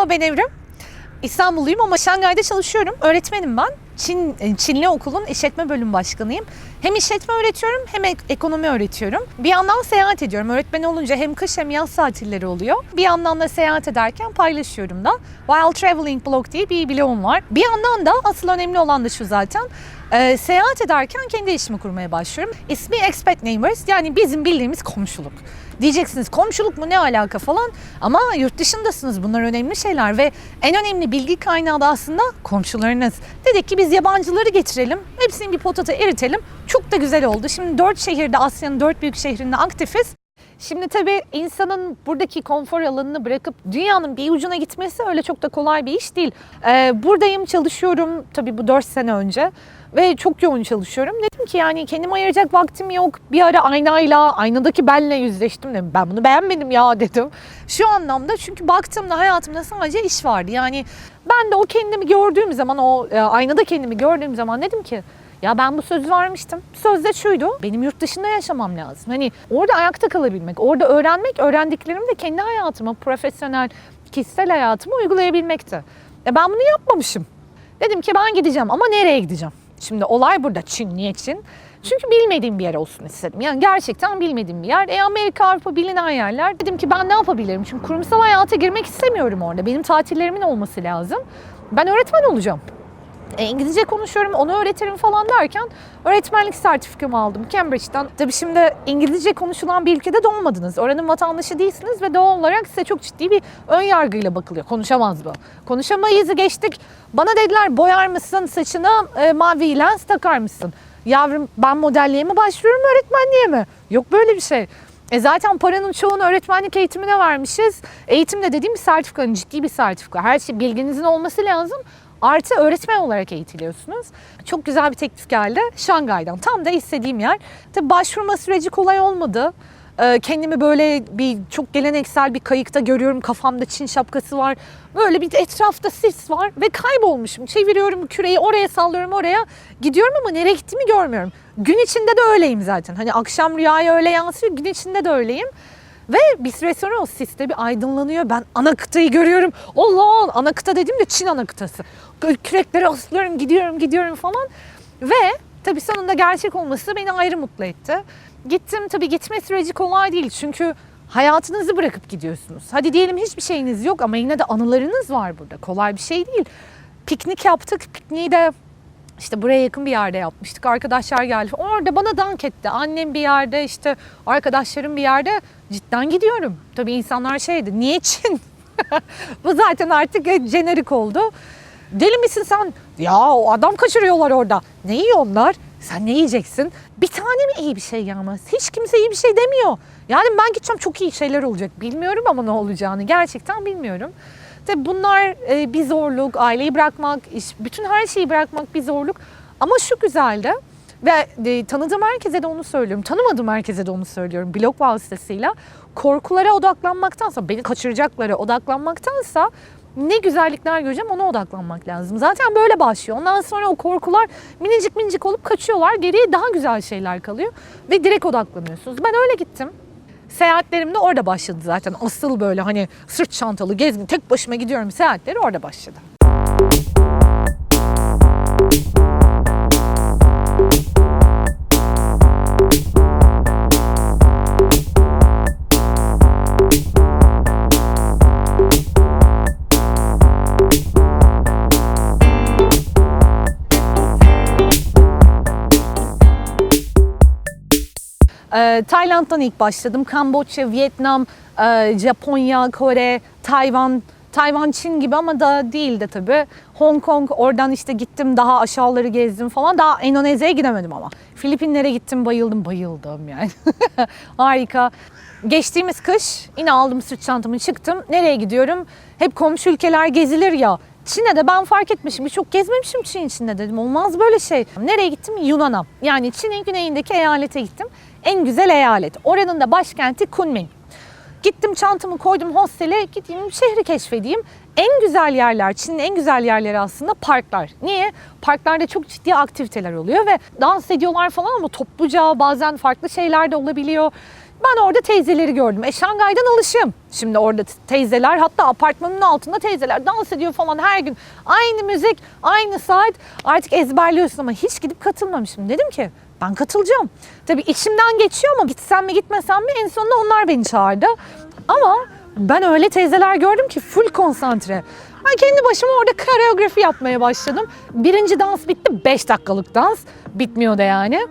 Merhaba, ben Evrim. İstanbulluyum ama Şangay'da çalışıyorum. Öğretmenim ben. Çinli Okul'un işletme bölüm başkanıyım. Hem işletme öğretiyorum hem ekonomi öğretiyorum. Bir yandan seyahat ediyorum. Öğretmen olunca hem kış hem yaz tatilleri oluyor. Bir yandan da seyahat ederken paylaşıyorum da. While Traveling Blog diye bir blogum var. Bir yandan da asıl önemli olan da şu zaten. Seyahat ederken kendi işimi kurmaya başlıyorum. İsmi Expat Neighbors, yani bizim bildiğimiz komşuluk. Diyeceksiniz komşuluk mu, ne alaka falan, ama yurt dışındasınız, bunlar önemli şeyler ve en önemli bilgi kaynağı da aslında komşularınız. Dedik ki biz yabancıları getirelim, hepsini bir potada eritelim, çok da güzel oldu. Şimdi 4 şehirde, Asya'nın 4 büyük şehrinde aktifiz. Şimdi tabii insanın buradaki konfor alanını bırakıp dünyanın bir ucuna gitmesi öyle çok da kolay bir iş değil. Buradayım, çalışıyorum tabii bu 4 sene önce ve çok yoğun çalışıyorum. Dedim ki yani kendime ayıracak vaktim yok. Bir ara aynadaki benle yüzleştim, dedim. Ben bunu beğenmedim ya dedim. Şu anlamda, çünkü baktığımda hayatımda sadece iş vardı. Yani ben de o kendimi gördüğüm zaman, aynada kendimi gördüğüm zaman dedim ki ya ben bu sözü vermiştim. Söz de şuydu: benim yurt dışında yaşamam lazım. Hani orada ayakta kalabilmek, orada öğrenmek, öğrendiklerimi de kendi hayatıma, profesyonel, kişisel hayatıma uygulayabilmekti. Ben bunu yapmamışım. Dedim ki ben gideceğim, ama nereye gideceğim? Şimdi olay burada. Çin. Niye Çin? Çünkü bilmediğim bir yer olsun istedim. Yani gerçekten bilmediğim bir yer. Amerika, Avrupa bilinen yerler. Dedim ki ben ne yapabilirim? Çünkü kurumsal hayata girmek istemiyorum orada. Benim tatillerimin olması lazım. Ben öğretmen olacağım. İngilizce konuşuyorum, onu öğretirim falan derken öğretmenlik sertifikamı aldım Cambridge'den. Tabii şimdi İngilizce konuşulan bir ülkede doğmadınız. Oranın vatandaşı değilsiniz ve doğal olarak size çok ciddi bir ön yargıyla bakılıyor. Konuşamaz bu. Konuşamayızı geçtik. Bana dediler boyar mısın saçına, mavi lens takar mısın? Yavrum, ben modelliğe mi başlıyorum, öğretmenliğe mi? Yok böyle bir şey. Zaten paranın çoğunu öğretmenlik eğitimine vermişiz. Eğitim de dediğim bir sertifika, ciddi bir sertifika. Her şey bilginizin olması lazım. Artı öğretmen olarak eğitiliyorsunuz. Çok güzel bir teklif geldi Şangay'dan. Tam da istediğim yer. Tabii başvurma süreci kolay olmadı. Kendimi böyle bir çok geleneksel bir kayıkta görüyorum. Kafamda Çin şapkası var. Böyle bir etrafta sis var ve kaybolmuşum. Çeviriyorum küreyi, oraya sallıyorum, oraya gidiyorum ama nereye gittiğimi görmüyorum. Gün içinde de öyleyim zaten. Hani akşam rüyaya öyle yansıyor, gün içinde de öyleyim. Ve bir süre sonra o siste bir aydınlanıyor. Ben ana kıtayı görüyorum. Allah! Ana kıta dediğim de Çin ana kıtası. Kürekleri aslıyorum, gidiyorum falan. Ve tabii sonunda gerçek olması beni ayrı mutlu etti. Gittim, tabii gitme süreci kolay değil. Çünkü hayatınızı bırakıp gidiyorsunuz. Hadi diyelim hiçbir şeyiniz yok ama yine de anılarınız var burada. Kolay bir şey değil. Piknik yaptık. Pikniği de İşte buraya yakın bir yerde yapmıştık. Arkadaşlar geldi. Orada bana dank etti. Annem bir yerde, işte arkadaşlarım bir yerde. Cidden gidiyorum. Tabii insanlar şeydi. Niye Çin? Bu zaten artık jenerik oldu. Deli misin sen? Ya o adam kaçırıyorlar orada. Ne yiyor onlar? Sen ne yiyeceksin? Bir tane mi iyi bir şey gelmez? Hiç kimse iyi bir şey demiyor. Yani ben gideceğim, çok iyi şeyler olacak. Bilmiyorum ama ne olacağını. Gerçekten bilmiyorum. Tabii bunlar bir zorluk, aileyi bırakmak, bütün her şeyi bırakmak bir zorluk. Ama şu güzeldi ve tanıdığım herkese de onu söylüyorum, tanımadığım herkese de onu söylüyorum blog vasıtasıyla. Korkulara odaklanmaktansa, beni kaçıracaklara odaklanmaktansa ne güzellikler göreceğim, ona odaklanmak lazım. Zaten böyle başlıyor. Ondan sonra o korkular minicik minicik olup kaçıyorlar. Geriye daha güzel şeyler kalıyor ve direkt odaklanıyorsunuz. Ben öyle gittim. Seyahatlerim de orada başladı zaten. Asıl böyle hani sırt çantalı gezme, tek başıma gidiyorum seyahatleri orada başladı. Tayland'dan ilk başladım. Kamboçya, Vietnam, Japonya, Kore, Tayvan. Tayvan Çin gibi ama da değil de tabii. Hong Kong, oradan işte gittim, daha aşağıları gezdim falan. Daha Endonezya'ya gidemedim ama. Filipinlere gittim, bayıldım yani. Harika. Geçtiğimiz kış yine aldım sırt çantamı, çıktım. Nereye gidiyorum? Hep komşu ülkeler gezilir ya. Çin'e de ben fark etmişim. Çok gezmemişim Çin içinde, dedim. Olmaz böyle şey. Nereye gittim? Yunan'a. Yani Çin'in güneyindeki eyalete gittim. En güzel eyalet. Oranın da başkenti Kunming. Gittim, çantamı koydum hostele, gideyim şehri keşfedeyim. En güzel yerler, Çin'in en güzel yerleri aslında parklar. Niye? Parklarda çok ciddi aktiviteler oluyor ve dans ediyorlar falan ama topluca, bazen farklı şeyler de olabiliyor. Ben orada teyzeleri gördüm. Şangay'dan alışığım. Şimdi orada teyzeler, hatta apartmanın altında teyzeler dans ediyor falan her gün. Aynı müzik, aynı saat. Artık ezberliyorsun ama hiç gidip katılmamışım. Dedim ki ben katılacağım. Tabii içimden geçiyor ama gitsem mi gitmesem mi en sonunda onlar beni çağırdı. Ama ben öyle teyzeler gördüm ki full konsantre. Ben kendi başıma orada koreografi yapmaya başladım. Birinci dans bitti. 5 dakikalık dans. Bitmiyor da yani.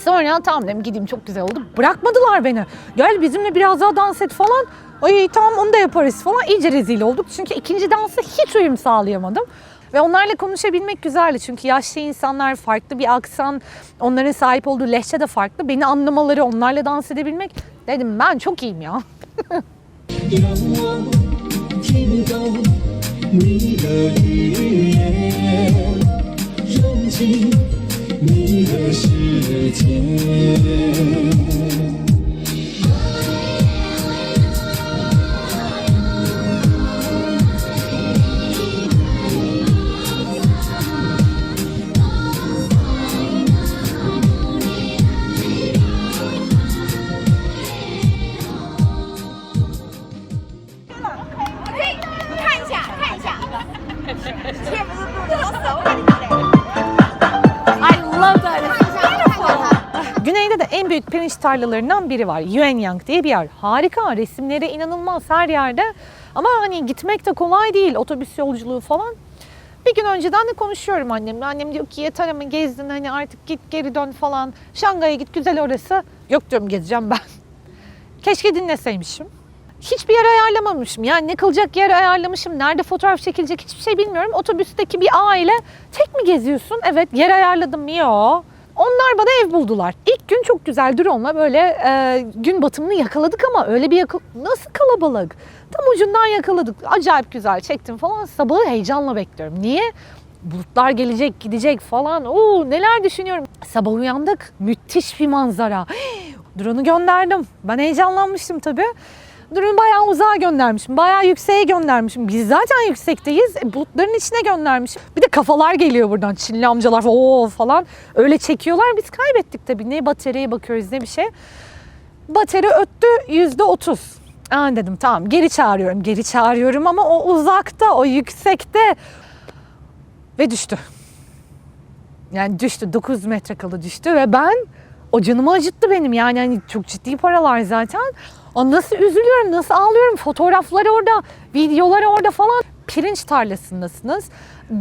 Sonra tamam dedim gideyim, çok güzel oldu. Bırakmadılar beni. Gel bizimle biraz daha dans et falan. Ay tamam onu da yaparız falan. İyice rezil olduk. Çünkü ikinci dansa hiç uyum sağlayamadım. Ve onlarla konuşabilmek güzeldi. Çünkü yaşlı insanlar, farklı bir aksan, onların sahip olduğu lehçe de farklı. Beni anlamaları, onlarla dans edebilmek. Dedim ben çok iyiyim ya. 让我听到你的语言，融进你的世界。Güney'de de en büyük pirinç tarlalarından biri var. Yuanyang diye bir yer. Harika, resimleri inanılmaz her yerde. Ama hani gitmek de kolay değil, otobüs yolculuğu falan. Bir gün önceden de konuşuyorum annemle. Annem diyor ki yeter ama gezdin, hani artık git geri dön falan. Şangay'a git, güzel orası. Yok diyorum, gezeceğim ben. Keşke dinleseymişim. Hiçbir yer ayarlamamışım. Yani ne kılacak yer ayarlamışım. Nerede fotoğraf çekilecek hiçbir şey bilmiyorum. Otobüsteki bir aile, tek mi geziyorsun? Evet, yer ayarladım mı? Yok. Onlar bana ev buldular. İlk gün çok güzel drone'la böyle gün batımını yakaladık ama öyle bir nasıl kalabalık. Tam ucundan yakaladık. Acayip güzel çektim falan. Sabahı heyecanla bekliyorum. Niye? Bulutlar gelecek, gidecek falan. Oo, neler düşünüyorum. Sabah uyandık. Müthiş bir manzara. Drone'u gönderdim. Ben heyecanlanmıştım tabii. Drone'u bayağı uzağa göndermişim. Bayağı yükseğe göndermişim. Biz zaten yüksekteyiz. Bulutların içine göndermişim. Bir de kafalar geliyor buradan. Çinli amcalar o falan. Öyle çekiyorlar. Biz kaybettik tabii. Ne bataryaya bakıyoruz ne bir şey. Batarya öttü %30. Dedim tamam, geri çağırıyorum. Geri çağırıyorum ama o uzakta, o yüksekte. Ve düştü. Yani düştü. 9 metre kalı düştü ve ben, o canımı acıttı benim. Yani hani çok ciddi paralar zaten. Nasıl üzülüyorum, nasıl ağlıyorum. Fotoğraflar orada, videolar orada falan. Pirinç tarlasındasınız.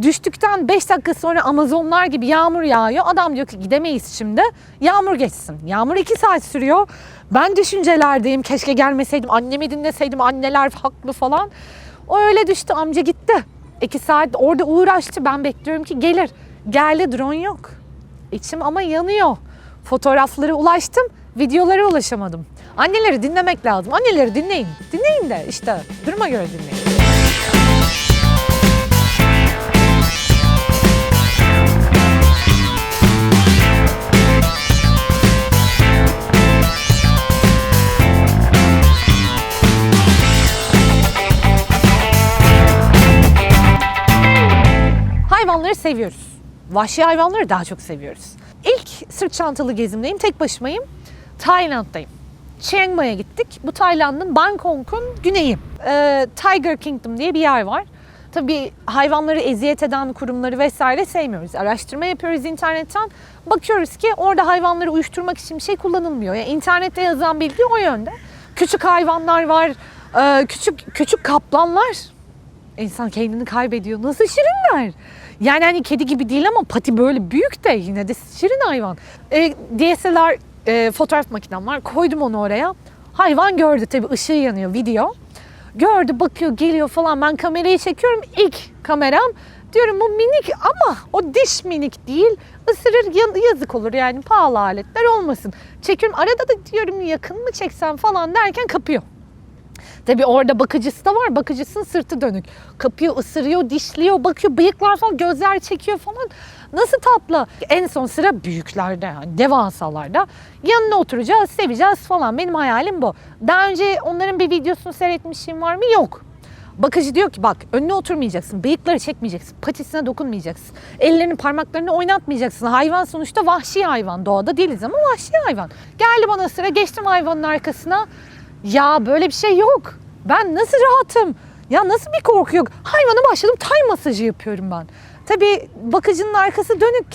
Düştükten 5 dakika sonra Amazonlar gibi yağmur yağıyor. Adam diyor ki gidemeyiz şimdi. Yağmur geçsin. Yağmur 2 saat sürüyor. Ben düşüncelerdeyim. Keşke gelmeseydim, annemi dinleseydim. Anneler haklı falan. O öyle düştü. Amca gitti. 2 saat orada uğraştı. Ben bekliyorum ki gelir. Geldi, drone yok. İçim ama yanıyor. Fotoğraflara ulaştım. Videolara ulaşamadım. Anneleri dinlemek lazım. Anneleri dinleyin. Dinleyin de işte duruma göre dinleyin. Hayvanları seviyoruz. Vahşi hayvanları daha çok seviyoruz. İlk sırt çantalı gezimdeyim. Tek başımayım. Tayland'dayım. Chiang Mai'ye gittik. Bu Tayland'ın Bangkok'un güneyi. Tiger Kingdom diye bir yer var. Tabii hayvanları eziyet eden kurumları vesaire sevmiyoruz. Araştırma yapıyoruz internetten. Bakıyoruz ki orada hayvanları uyuşturmak için bir şey kullanılmıyor. Yani internette yazan bilgi o yönde. Küçük hayvanlar var. Küçük kaplanlar. İnsan kendini kaybediyor. Nasıl şirinler. Yani hani kedi gibi değil ama pati böyle büyük de yine de şirin hayvan. DSLR fotoğraf makinem var. Koydum onu oraya. Hayvan gördü tabii, ışığı yanıyor, video. Gördü, bakıyor, geliyor falan. Ben kamerayı çekiyorum. İlk kameram. Diyorum bu minik ama o diş minik değil. Isırır, yazık olur yani, pahalı aletler olmasın. Çekiyorum. Arada da diyorum yakın mı çeksem falan derken kapıyor. Tabii orada bakıcısı da var. Bakıcısının sırtı dönük. Kapıyor, ısırıyor, dişliyor, bakıyor, bıyıklar falan, gözler çekiyor falan. Nasıl tatlı. En son sıra büyüklerde, yani devasalarda. Yanına oturacağız, seveceğiz falan. Benim hayalim bu. Daha önce onların bir videosunu seyretmişim var mı? Yok. Bakıcı diyor ki bak önüne oturmayacaksın, bıyıkları çekmeyeceksin, patisine dokunmayacaksın, ellerini parmaklarını oynatmayacaksın. Hayvan sonuçta vahşi hayvan, doğada değiliz ama vahşi hayvan. Geldi bana sıra, geçtim hayvanın arkasına. Ya böyle bir şey yok. Ben nasıl rahatım? Ya nasıl bir korku yok? Hayvana başladım, tay masajı yapıyorum ben. Tabii bakıcının arkası dönük.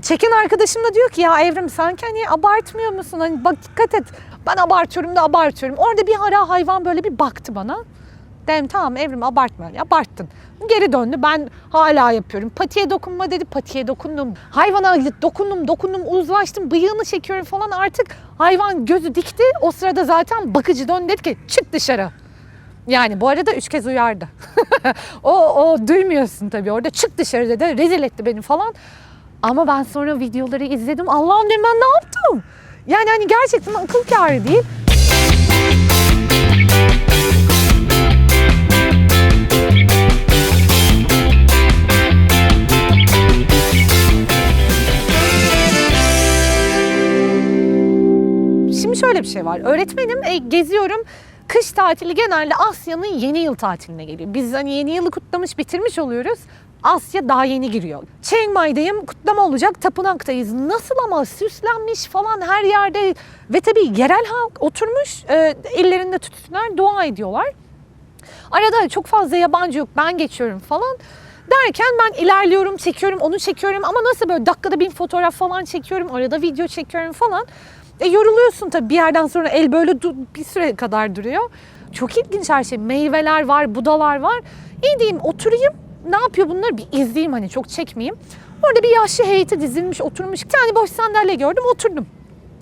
Çeken arkadaşım da diyor ki ya Evrim sanki hani abartmıyor musun? Hani bak dikkat et. Ben abartıyorum da abartıyorum. Orada bir ara hayvan böyle bir baktı bana. Dedim tamam Evrim abartma. Abarttın. Geri döndü. Ben hala yapıyorum. Patiye dokunma dedi. Patiye dokundum. Hayvana dokundum. Uzlaştım. Bıyığını çekiyorum falan. Artık hayvan gözü dikti. O sırada zaten bakıcı döndü dedi ki çık dışarı. Yani bu arada 3 kez uyardı. o duymuyorsun tabii orada. Çık dışarı dedi. Rezil etti beni falan. Ama ben sonra videoları izledim. Allah'ım dedim ben ne yaptım? Yani hani gerçekten akıl kârı değil. Şimdi şöyle bir şey var. Öğretmenim, geziyorum. Kış tatili genelde Asya'nın yeni yıl tatiline geliyor. Biz hani yeni yılı kutlamış, bitirmiş oluyoruz. Asya daha yeni giriyor. Chiang Mai'dayım, kutlama olacak, tapınaktayız. Nasıl ama süslenmiş falan her yerde. Ve tabii yerel halk oturmuş, ellerinde tütünler dua ediyorlar. Arada çok fazla yabancı yok, ben geçiyorum falan. Derken ben ilerliyorum, çekiyorum, onu çekiyorum. Ama nasıl böyle dakikada 1000 fotoğraf falan çekiyorum, arada video çekiyorum falan. Yoruluyorsun tabii bir yerden sonra el böyle bir süre kadar duruyor. Çok ilginç her şey. Meyveler var, budalar var. İyi diyeyim oturayım. Ne yapıyor bunları bir izleyeyim hani çok çekmeyeyim. Orada bir yaşlı heyeti dizilmiş oturmuş. Bir tane boş sandalye gördüm oturdum.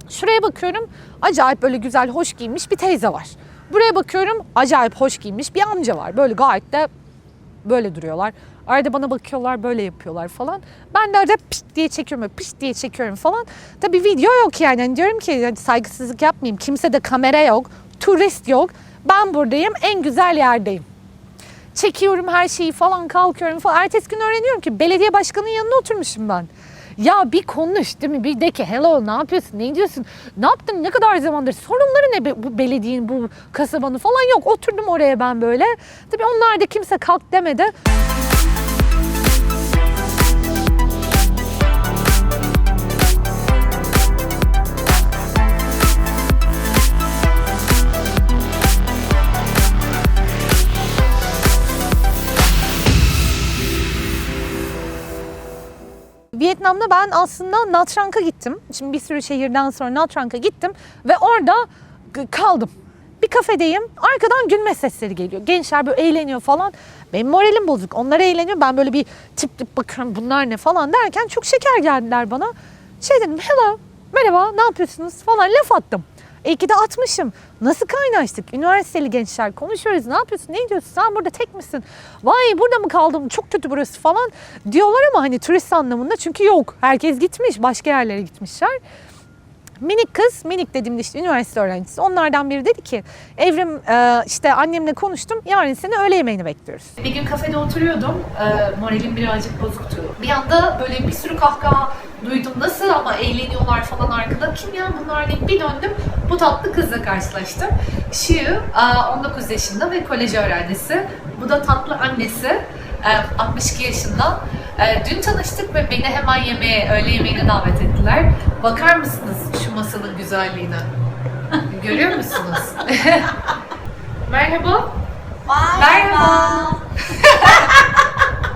Şuraya bakıyorum acayip böyle güzel hoş giyinmiş bir teyze var. Buraya bakıyorum acayip hoş giyinmiş bir amca var. Böyle gayet de böyle duruyorlar. Arada bana bakıyorlar böyle yapıyorlar falan. Ben de arada pişt diye çekiyorum, pişt diye çekiyorum falan. Tabii video yok yani. Hani diyorum ki hani saygısızlık yapmayayım. Kimse de kamera yok, turist yok. Ben buradayım, en güzel yerdeyim. Çekiyorum her şeyi falan kalkıyorum falan. Ertesi gün öğreniyorum ki belediye başkanının yanına oturmuşum ben. Ya bir konuş değil mi? Bir de ki hello ne yapıyorsun? Ne diyorsun? Ne yaptın? Ne kadar zamandır? Sorunları ne bu belediyenin, bu kasabanın falan yok. Oturdum oraya ben böyle. Tabii onlar da kimse kalk demedi. Vietnam'da ben aslında Nha Trang'a gittim. Şimdi bir sürü şehirden sonra Nha Trang'a gittim ve orada kaldım. Bir kafedeyim, arkadan gülme sesleri geliyor. Gençler böyle eğleniyor falan. Benim moralim bozuk. Onlar eğleniyor. Ben böyle bir tip bakıyorum bunlar ne falan derken çok şeker geldiler bana. Şey dedim hello, merhaba ne yapıyorsunuz falan laf attım. İyi ki de atmışım. Nasıl kaynaştık? Üniversiteli gençler konuşuyoruz. Ne yapıyorsun? Ne diyorsun? Sen burada tek misin? Vay burada mı kaldım? Çok kötü burası falan diyorlar ama hani turist anlamında çünkü yok. Herkes gitmiş. Başka yerlere gitmişler. Minik kız, minik dediğimde işte üniversite öğrencisi. Onlardan biri dedi ki Evrim işte annemle konuştum. Yarın seni öğle yemeğini bekliyoruz. Bir gün kafede oturuyordum. Moralim birazcık bozuktu. Bir anda böyle bir sürü kahkaha duydum. Nasıl ama eğleniyorlar falan arkada. Kim ya bunlar deyip bir döndüm. Bu tatlı kızla karşılaştım. Şiu 19 yaşında ve kolej öğrencisi. Bu da tatlı annesi. 62 yaşında. Dün tanıştık ve beni hemen yemeğe, öğle yemeğine davet ettiler. Bakar mısınız şu masanın güzelliğine? Görüyor musunuz? Merhaba. Merhaba.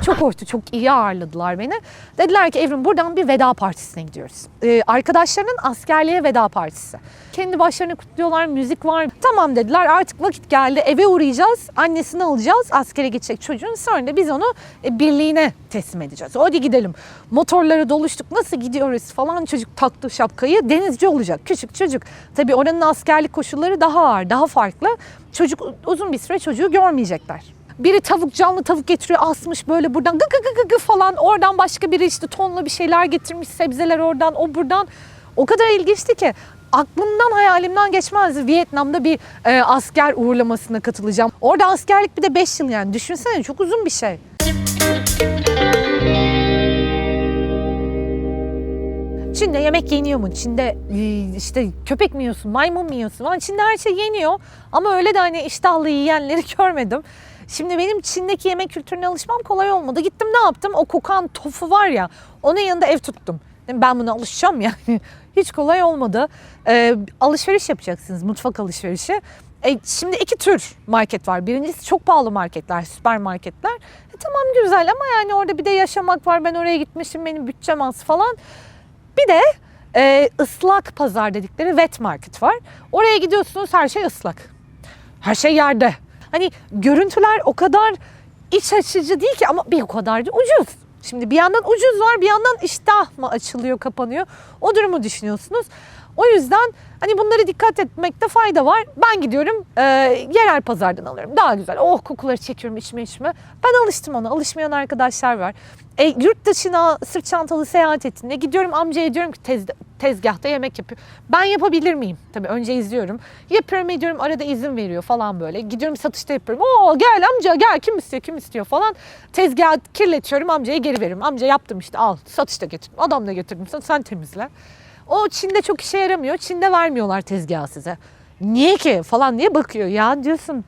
Çok hoştu, çok iyi ağırladılar beni. Dediler ki Evrim buradan bir veda partisine gidiyoruz. Arkadaşlarının askerliğe veda partisi. Kendi başlarına kutluyorlar, müzik var. Tamam dediler artık vakit geldi eve uğrayacağız. Annesini alacağız askere geçecek çocuğun. Sonra da biz onu birliğine teslim edeceğiz. Hadi gidelim. Motorları doluştuk nasıl gidiyoruz falan. Çocuk taktı şapkayı denizci olacak küçük çocuk. Tabii oranın askerlik koşulları daha ağır, daha farklı. Çocuk uzun bir süre çocuğu görmeyecekler. Biri canlı tavuk getiriyor asmış böyle buradan gı falan. Oradan başka biri işte tonla bir şeyler getirmiş sebzeler oradan o buradan. O kadar ilginçti ki aklımdan hayalimden geçmezdi. Vietnam'da bir asker uğurlamasına katılacağım. Orada askerlik bir de 5 yıl yani düşünsene çok uzun bir şey. Çin'de yemek yeniyor mu? Çin'de işte köpek mi yiyorsun, maymun mu yiyorsun falan. Çin'de her şey yeniyor ama öyle de hani iştahlı yiyenleri görmedim. Şimdi benim Çin'deki yemek kültürüne alışmam kolay olmadı. Gittim ne yaptım? O kokan tofu var ya, onun yanında ev tuttum. Ben buna alışacağım yani. Hiç kolay olmadı. Alışveriş yapacaksınız, mutfak alışverişi. Şimdi iki tür market var. Birincisi çok pahalı marketler, süpermarketler. Tamam güzel ama yani orada bir de yaşamak var. Ben oraya gitmişim, benim bütçem az falan. Bir de ıslak pazar dedikleri wet market var. Oraya gidiyorsunuz, her şey ıslak. Her şey yerde. Hani görüntüler o kadar iç açıcı değil ki ama bir o kadar da ucuz. Şimdi bir yandan ucuz var, bir yandan iştah mı açılıyor, kapanıyor. O durumu düşünüyorsunuz. O yüzden hani bunlara dikkat etmekte fayda var. Ben gidiyorum yerel pazardan alıyorum. Daha güzel. Oh, kokuları çekiyorum içime. Ben alıştım ona. Alışmayan arkadaşlar var. Yurt dışına sırt çantalı seyahat ettiğinde gidiyorum amcaya, diyorum ki tezgahta yemek yapıyor. Ben yapabilir miyim? Tabii önce izliyorum. Yapıyorum ediyorum, arada izin veriyor falan böyle. Gidiyorum satışta yapıyorum. Oo gel amca gel, kim istiyor falan. Tezgahı kirletiyorum, amcaya geri veriyorum. Amca yaptım işte, al satışta getirdim. Adam da getirdim, sen temizle. O Çin'de çok işe yaramıyor. Çin'de vermiyorlar tezgahı size. Niye ki falan diye bakıyor. Ya diyorsun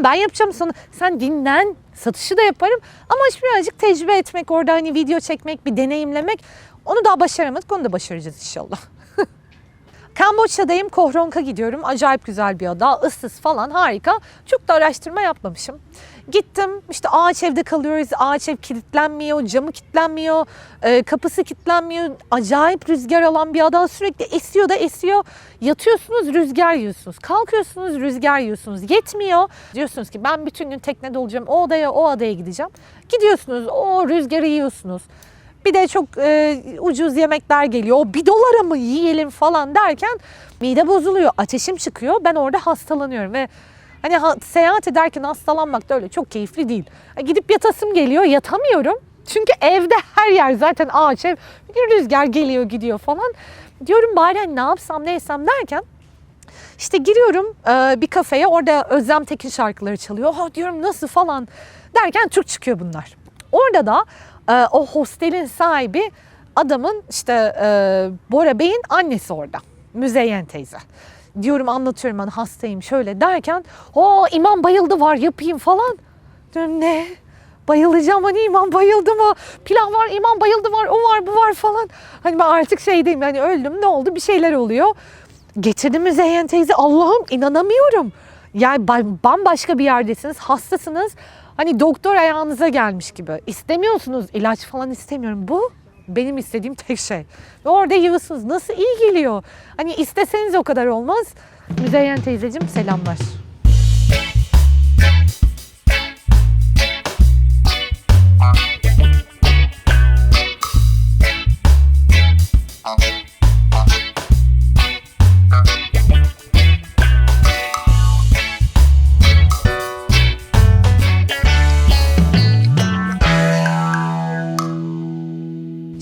ben yapacağım sana. Sen dinlen, satışı da yaparım. Ama birazcık tecrübe etmek, orada hani video çekmek, bir deneyimlemek. Onu daha başaramadık, onu da başaracağız inşallah. Kamboçya'dayım, Koh Rong'a gidiyorum. Acayip güzel bir ada, ıssız falan, harika. Çok da araştırma yapmamışım. Gittim, işte ağaç evde kalıyoruz. Ağaç ev kilitlenmiyor, camı kilitlenmiyor, kapısı kilitlenmiyor. Acayip rüzgar alan bir ada, sürekli esiyor da esiyor. Yatıyorsunuz, rüzgar yiyorsunuz. Kalkıyorsunuz, rüzgar yiyorsunuz. Yetmiyor. Diyorsunuz ki ben bütün gün teknede olacağım, o adaya gideceğim. Gidiyorsunuz, o rüzgarı yiyorsunuz. Bir de çok ucuz yemekler geliyor. O $1 mı yiyelim falan derken mide bozuluyor. Ateşim çıkıyor. Ben orada hastalanıyorum ve hani seyahat ederken hastalanmak da öyle çok keyifli değil. Gidip yatasım geliyor. Yatamıyorum. Çünkü evde her yer zaten ağaç ev. Rüzgar geliyor gidiyor falan. Diyorum bari hani ne yapsam ne etsem derken işte giriyorum bir kafeye. Orada Özlem Tekin şarkıları çalıyor. Diyorum nasıl falan derken Türk çıkıyor bunlar. Orada da o hostelin sahibi adamın işte Bora Bey'in annesi orada. Müzeyyen teyze. Diyorum, anlatıyorum ben hastayım şöyle derken imam bayıldı var yapayım falan. Diyorum ne? Bayılacağım, hani imam bayıldı mı? Pilav var, imam bayıldı var, o var, bu var falan. Hani ben artık şeydeyim, hani öldüm, ne oldu, bir şeyler oluyor. Getirdi Müzeyyen teyze, Allah'ım inanamıyorum. Yani bambaşka bir yerdesiniz, hastasınız. Hani doktor ayağınıza gelmiş gibi. İstemiyorsunuz, ilaç falan istemiyorum. Bu benim istediğim tek şey. Ve orada yiyorsunuz. Nasıl iyi geliyor. Hani isteseniz o kadar olmaz. Müzeyyen teyzeciğim selamlar.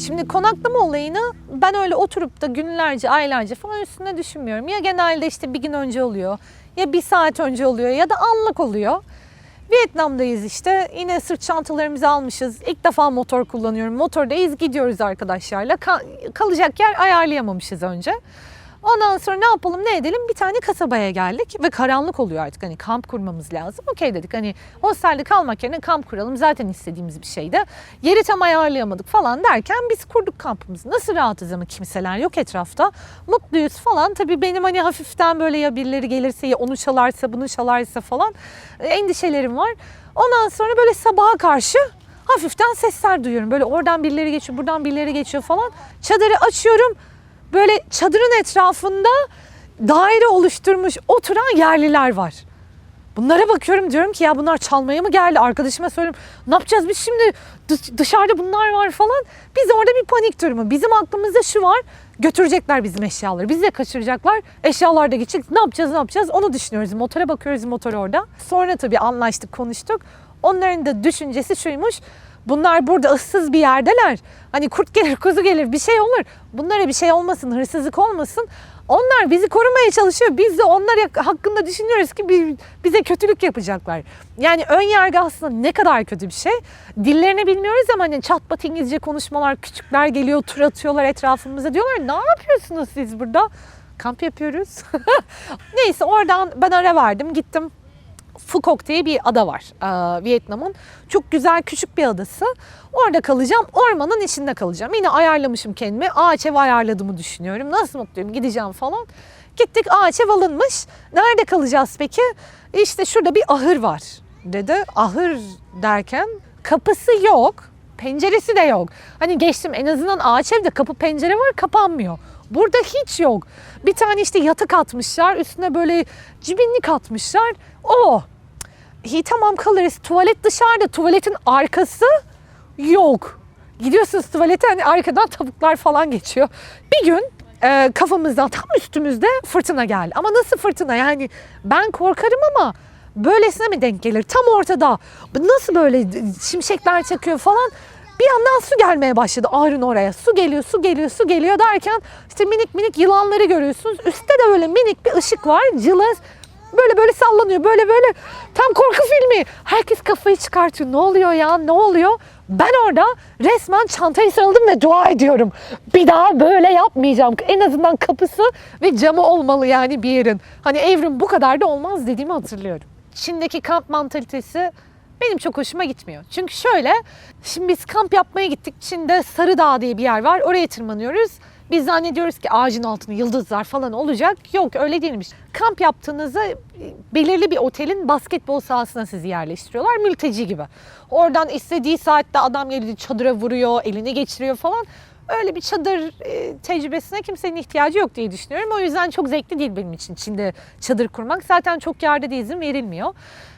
Şimdi konaklama olayını ben öyle oturup da günlerce, aylarca falan üstüne düşünmüyorum. Ya genelde işte bir gün önce oluyor, ya bir saat önce oluyor ya da anlık oluyor. Vietnam'dayız işte, yine sırt çantalarımızı almışız. İlk defa motor kullanıyorum. Motordayız, gidiyoruz arkadaşlarla. Kalacak yer ayarlayamamışız önce. Ondan sonra ne yapalım ne edelim, bir tane kasabaya geldik ve karanlık oluyor artık, hani kamp kurmamız lazım. Okey dedik, hani hostelde kalmak yerine kamp kuralım, zaten istediğimiz bir şeydi. Yeri tam ayarlayamadık falan derken biz kurduk kampımızı. Nasıl rahatız ama kimseler yok etrafta. Mutluyuz falan. Tabii benim hani hafiften böyle ya birileri gelirse, ya onu çalarsa bunu çalarsa falan endişelerim var. Ondan sonra böyle sabaha karşı hafiften sesler duyuyorum. Böyle oradan birileri geçiyor, buradan birileri geçiyor falan. Çadırı açıyorum. Böyle çadırın etrafında daire oluşturmuş oturan yerliler var. Bunlara bakıyorum, diyorum ki ya bunlar çalmaya mı geldi? Arkadaşıma söylüyorum, ne yapacağız biz şimdi? Dışarıda bunlar var falan. Biz orada bir panik durumu. Bizim aklımızda şu var: götürecekler bizim eşyaları. Bizi de kaçıracaklar. Eşyalar da gidecek. Ne yapacağız? Onu düşünüyoruz. Motora bakıyoruz, motor orada. Sonra tabii anlaştık, konuştuk. Onların da düşüncesi şuymuş: bunlar burada ıssız bir yerdeler. Hani kurt gelir, kuzu gelir, bir şey olur. Bunlara bir şey olmasın, hırsızlık olmasın. Onlar bizi korumaya çalışıyor. Biz de onlar hakkında düşünüyoruz ki bize kötülük yapacaklar. Yani ön yargı aslında ne kadar kötü bir şey. Dillerini bilmiyoruz ama hani çat pat İngilizce konuşmalar, küçükler geliyor, tur atıyorlar etrafımıza. Diyorlar ne yapıyorsunuz siz burada? Kamp yapıyoruz. Neyse, oradan ben ara verdim, gittim. Phu Quoc diye bir ada var Vietnam'ın. Çok güzel küçük bir adası. Orada kalacağım. Ormanın içinde kalacağım. Yine ayarlamışım kendimi. Ağaç ev ayarladığımı düşünüyorum. Nasıl mutluyum, gideceğim falan. Gittik, ağaç ev alınmış. Nerede kalacağız peki? İşte şurada bir ahır var dedi. Ahır derken kapısı yok. Penceresi de yok. Hani geçtim, en azından ağaç evde kapı pencere var, kapanmıyor. Burada hiç yok. Bir tane işte yatak atmışlar. Üstüne böyle cibinlik atmışlar. İyi tamam, kalırız. Tuvalet dışarıda. Tuvaletin arkası yok. Gidiyorsunuz tuvalete, hani arkadan tavuklar falan geçiyor. Bir gün kafamızdan tam üstümüzde fırtına geldi. Ama nasıl fırtına? Yani ben korkarım ama böylesine mi denk gelir? Tam ortada. Nasıl böyle şimşekler çakıyor falan. Bir yandan su gelmeye başladı ahırın oraya. Su geliyor, su geliyor, su geliyor derken işte minik minik yılanları görüyorsunuz. Üstte de böyle minik bir ışık var. Cılız. Böyle sallanıyor. Böyle tam korku filmi. Herkes kafayı çıkartıyor. Ne oluyor ya? Ne oluyor? Ben orada resmen çantayı sarıldım ve dua ediyorum. Bir daha böyle yapmayacağım. En azından kapısı ve camı olmalı yani bir yerin. Hani Evrim bu kadar da olmaz dediğimi hatırlıyorum. Çin'deki kamp mantalitesi benim çok hoşuma gitmiyor. Çünkü şöyle, şimdi biz kamp yapmaya gittik. Çin'de Sarıdağ diye bir yer var. Oraya tırmanıyoruz. Biz zannediyoruz ki ağacın altında yıldızlar falan olacak. Yok, öyle değilmiş. Kamp yaptığınızda belirli bir otelin basketbol sahasına sizi yerleştiriyorlar. Mülteci gibi. Oradan istediği saatte adam geliyor, çadıra vuruyor, elini geçiriyor falan. Öyle bir çadır tecrübesine kimsenin ihtiyacı yok diye düşünüyorum. O yüzden çok zevkli değil benim için Çin'de çadır kurmak. Zaten çok yerde de izin verilmiyor.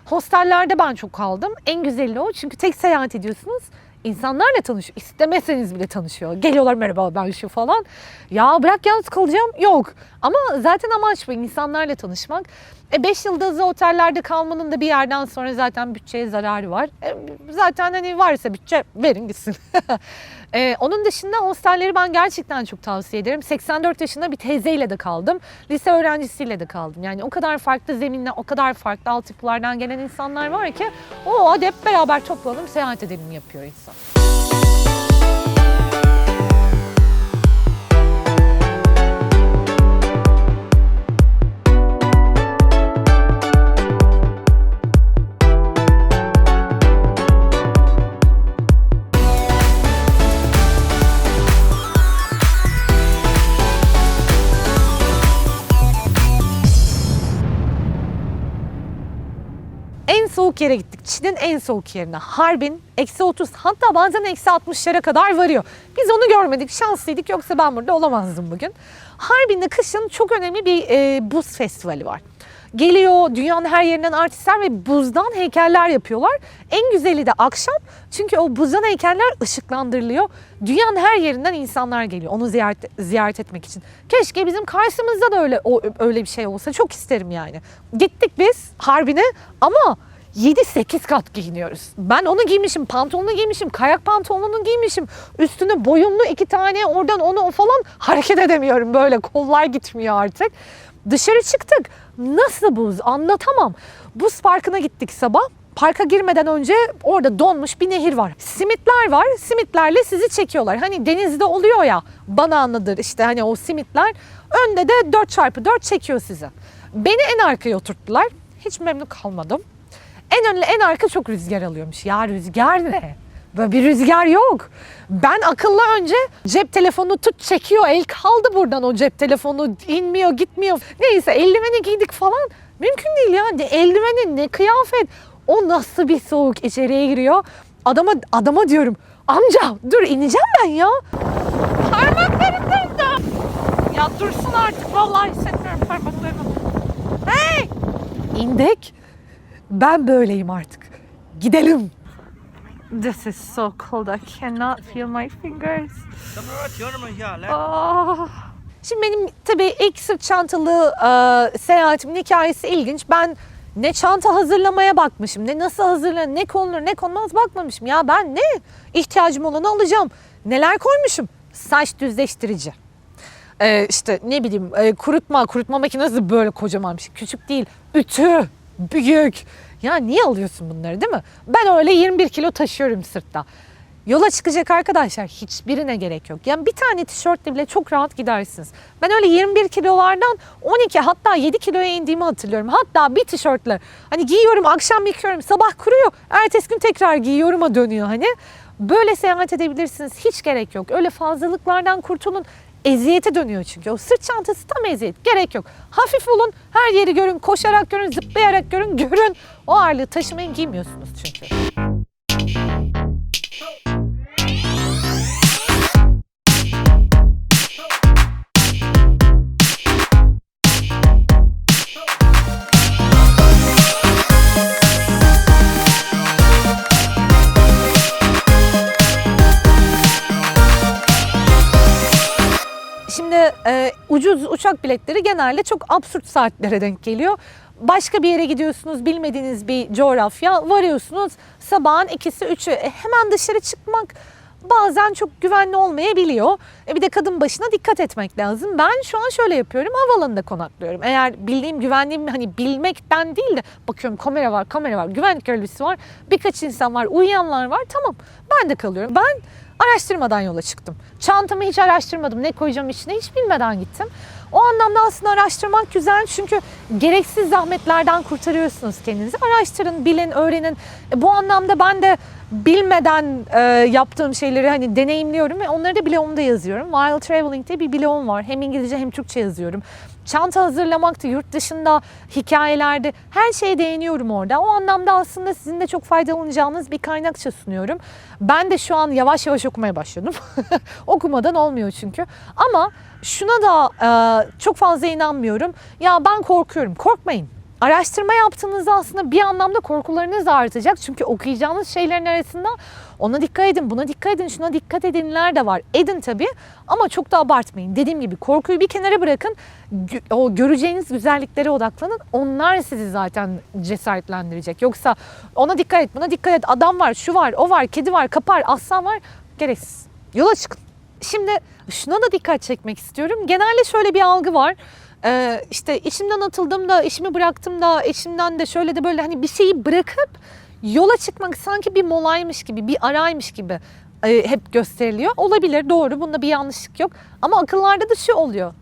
Hostellerde ben çok kaldım. En güzeli o. Çünkü tek seyahat ediyorsunuz. İnsanlarla tanışıyor. İstemeseniz bile tanışıyor. Geliyorlar, merhaba ben şu falan. Ya bırak yalnız kalacağım. Yok. Ama zaten amaç bu. İnsanlarla tanışmak. 5 yıldızlı otellerde kalmanın da bir yerden sonra zaten bütçeye zararı var. Zaten hani varsa bütçe verin gitsin. Onun dışında hostelleri ben gerçekten çok tavsiye ederim. 84 yaşında bir teyzeyle de kaldım. Lise öğrencisiyle de kaldım. Yani o kadar farklı zeminle, o kadar farklı altyapılardan gelen insanlar var ki hadi hep beraber toplanalım, seyahat edelim yapıyor insan. En soğuk yere gittik. Çin'in en soğuk yerine. Harbin -30, hatta bazen -60'lara kadar varıyor. Biz onu görmedik, şanslıydık, yoksa ben burada olamazdım bugün. Harbin'de kışın çok önemli bir buz festivali var. Geliyor dünyanın her yerinden artistler ve buzdan heykeller yapıyorlar. En güzeli de akşam, çünkü o buzdan heykeller ışıklandırılıyor. Dünyanın her yerinden insanlar geliyor onu ziyaret etmek için. Keşke bizim karşımızda da öyle bir şey olsa, çok isterim yani. Gittik biz Harbin'e ama 7-8 kat giyiniyoruz. Ben onu giymişim, pantolonu giymişim, kayak pantolonunu giymişim. Üstüne boyunlu 2 tane, oradan onu falan, hareket edemiyorum, böyle kollar gitmiyor artık. Dışarı çıktık. Nasıl buz anlatamam. Buz parkına gittik sabah. Parka girmeden önce orada donmuş bir nehir var. Simitler var. Simitlerle sizi çekiyorlar. Hani denizde oluyor ya, bananadır işte hani o simitler. Önde de 4x4 çekiyor sizi. Beni en arkaya oturttular. Hiç memnun kalmadım. En önle en arka çok rüzgar alıyormuş. Ya rüzgar ne? Böyle bir rüzgar yok. Ben akıllı önce cep telefonunu çekiyor. El kaldı buradan o cep telefonu. İnmiyor, gitmiyor. Neyse eldiveni giydik falan. Mümkün değil ya. Ne eldiveni, ne kıyafet. O nasıl bir soğuk, içeriye giriyor. Adama diyorum, amca dur ineceğim ben ya. Parmaklarım döndü. Ya dursun artık, vallahi hissetmiyorum parmaklarımı. Hey! İndik. Ben böyleyim artık. Gidelim. This is so cold. I cannot feel my fingers. Şimdi benim tabii ilk sırt çantalı seyahatimin hikayesi ilginç. Ben ne çanta hazırlamaya bakmışım, ne nasıl hazırlanır, ne konulur, ne konulmaz bakmamışım. Ya ben ne ihtiyacım olanı alacağım. Neler koymuşum? Saç düzleştirici. İşte ne bileyim kurutma makinesi böyle kocamanmış. Küçük değil. Ütü. Büyük. Ya niye alıyorsun bunları, değil mi? Ben öyle 21 kilo taşıyorum sırtta. Yola çıkacak arkadaşlar hiçbirine gerek yok. Yani bir tane tişörtle bile çok rahat gidersiniz. Ben öyle 21 kilolardan 12 hatta 7 kiloya indiğimi hatırlıyorum. Hatta bir tişörtle hani giyiyorum, akşam yıkıyorum, sabah kuruyor, ertesi gün tekrar giyiyorum'a dönüyor hani. Böyle seyahat edebilirsiniz. Hiç gerek yok. Öyle fazlalıklardan kurtulun. Eziyete dönüyor çünkü. O sırt çantası tam eziyet. Gerek yok. Hafif olun. Her yeri görün. Koşarak görün. Zıplayarak görün. Görün. O ağırlığı taşımayın. Giymiyorsunuz çünkü. Şimdi ucuz uçak biletleri genelde çok absürt saatlere denk geliyor. Başka bir yere gidiyorsunuz, bilmediğiniz bir coğrafya, varıyorsunuz sabahın 2'si 3'ü. Hemen dışarı çıkmak bazen çok güvenli olmayabiliyor. Bir de kadın başına dikkat etmek lazım. Ben şu an şöyle yapıyorum, havaalanında konaklıyorum. Eğer bildiğim, güvenliğim hani bilmekten değil de bakıyorum kamera var, güvenlik görevlisi var, birkaç insan var, uyuyanlar var, tamam ben de kalıyorum. Ben araştırmadan yola çıktım. Çantamı hiç araştırmadım. Ne koyacağım içine hiç bilmeden gittim. O anlamda aslında araştırmak güzel çünkü gereksiz zahmetlerden kurtarıyorsunuz kendinizi. Araştırın, bilin, öğrenin. Bu anlamda ben de bilmeden yaptığım şeyleri hani deneyimliyorum ve onları da blogumda yazıyorum. While Traveling diye bir blogum var. Hem İngilizce hem Türkçe yazıyorum. Çanta hazırlamakta, yurt dışında, hikayelerde her şeye değiniyorum orada. O anlamda aslında sizin de çok faydalanacağınız bir kaynakça sunuyorum. Ben de şu an yavaş yavaş okumaya başladım. Okumadan olmuyor çünkü. Ama şuna da çok fazla inanmıyorum. Ya ben korkuyorum. Korkmayın. Araştırma yaptığınızda aslında bir anlamda korkularınız da artacak. Çünkü okuyacağınız şeylerin arasında ona dikkat edin, buna dikkat edin, şuna dikkat edinler de var. Edin tabii ama çok da abartmayın. Dediğim gibi korkuyu bir kenara bırakın. O göreceğiniz güzelliklere odaklanın. Onlar sizi zaten cesaretlendirecek. Yoksa ona dikkat et, buna dikkat et. Adam var, şu var, o var, kedi var, kapar, aslan var. Gereksiz. Yola çıkın. Şimdi şuna da dikkat çekmek istiyorum. Genelde şöyle bir algı var. İşte işimden atıldım da, işimi bıraktım da, eşimden de şöyle de böyle hani bir şeyi bırakıp yola çıkmak sanki bir molaymış gibi, bir araymış gibi hep gösteriliyor. Olabilir, doğru. Bunda bir yanlışlık yok. Ama akıllarda da şu oluyor.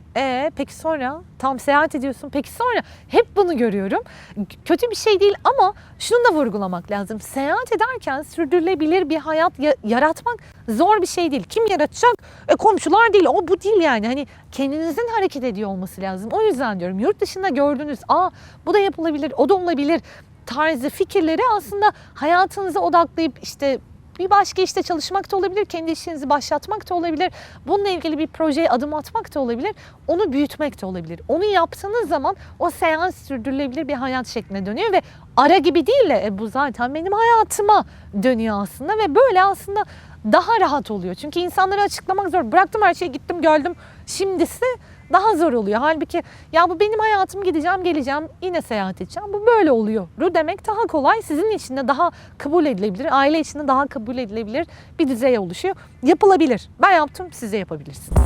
Peki sonra? Tam seyahat ediyorsun. Peki sonra? Hep bunu görüyorum. Kötü bir şey değil ama şunu da vurgulamak lazım. Seyahat ederken sürdürülebilir bir hayat yaratmak zor bir şey değil. Kim yaratacak? Komşular değil. O bu değil yani. Hani kendinizin hareket ediyor olması lazım. O yüzden diyorum yurt dışında gördüğünüz bu da yapılabilir, o da olabilir tarzı fikirleri aslında hayatınıza odaklayıp işte bir başka işte çalışmak da olabilir, kendi işinizi başlatmak da olabilir, bununla ilgili bir projeye adım atmak da olabilir, onu büyütmek de olabilir. Onu yaptığınız zaman o seyahat sürdürülebilir bir hayat şekline dönüyor ve ara gibi değil de bu zaten benim hayatıma dönüyor aslında ve böyle aslında daha rahat oluyor. Çünkü insanlara açıklamak zor. Bıraktım her şeyi, gittim geldim. Şimdisi daha zor oluyor. Halbuki ya bu benim hayatım, gideceğim geleceğim, yine seyahat edeceğim. Bu böyle oluyor. Demek daha kolay. Sizin için de daha kabul edilebilir. Aile için de daha kabul edilebilir bir düzey oluşuyor. Yapılabilir. Ben yaptım, siz de yapabilirsiniz.